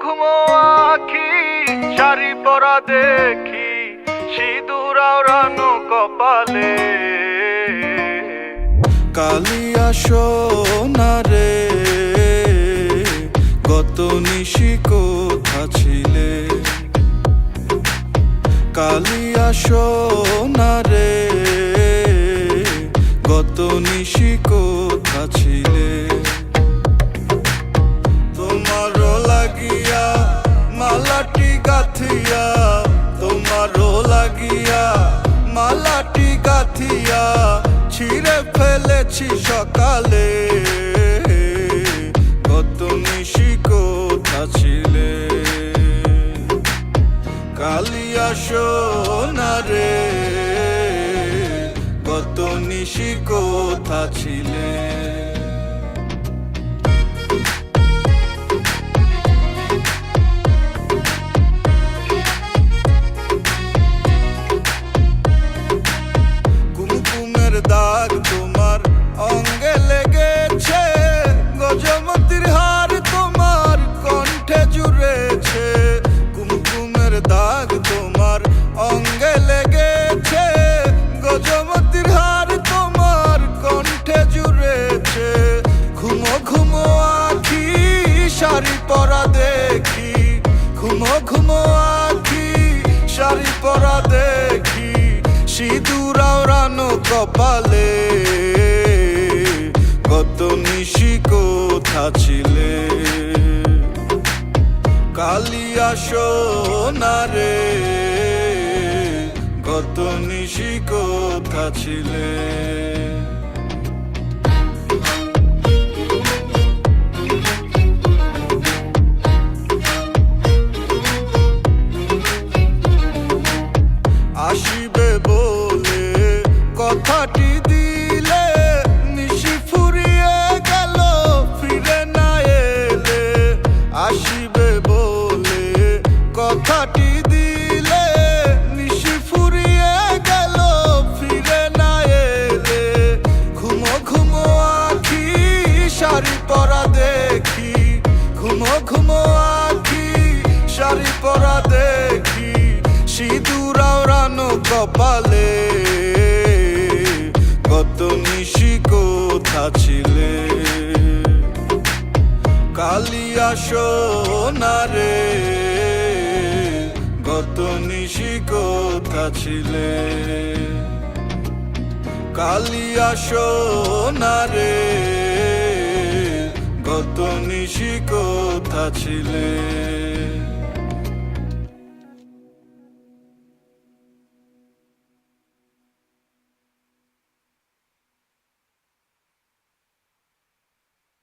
ঘুমো আখি শাড়ি পরা দেখি সিঁদুর আওড়ানো কপালে। কালিয়া সোনা রে গত নিশি কোথা ছিলে, কালিয়া সোনা রে গত নিশি কোথা ছিলে। তোমারও লাগিয়া মালাটি গাথিয়া, তোমারও লাগিয়া মালাটি গাথিয়া ছিঁড়ে ফেলেছি সকালে। গত নিশি কোথা ছিলে, কালিয়া সোনা রে গত নিশি কোথা ছিলে। কুমকুমের দাগ তোমার অঙ্গে লেগেছে, গজমতির হার তোমার কণ্ঠে জুড়েছে। কুমকুমের দাগ তোমার অঙ্গে লেগেছে, গজমতির হার তোমার কণ্ঠে জুড়েছে। ঘুমো ঘুমো আখি শাড়ি পরা দেখি, ঘুমো ঘুমো আখি শাড়ি পরা দেখি সিঁদুর আওড়ানো কপালে। গত নিশি কোথা ছিলে, কালিয়া সোনা রে গত নিশি কোথা ছিলে। আসিবে বলে কথাটি দিলে, নিশি ফুরিয়ে গেল ফিরে না এলে। আসিবে বলে কথাটি দিলে, নিশি ফুরিয়ে গেল ফিরে না এলে। ঘুমো ঘুমো আখি শাড়ি পরা দেখি, ঘুমো ঘুমো আখি শাড়ি পরা দেখি সিঁদুর আওড়ানো কপালে। গত নিশি কোথা ছিলে, কালিয়া সোনা রে গত নিশি কোথা ছিলে। কালিয়া সোনা রে গত নিশি কোথা ছিলে।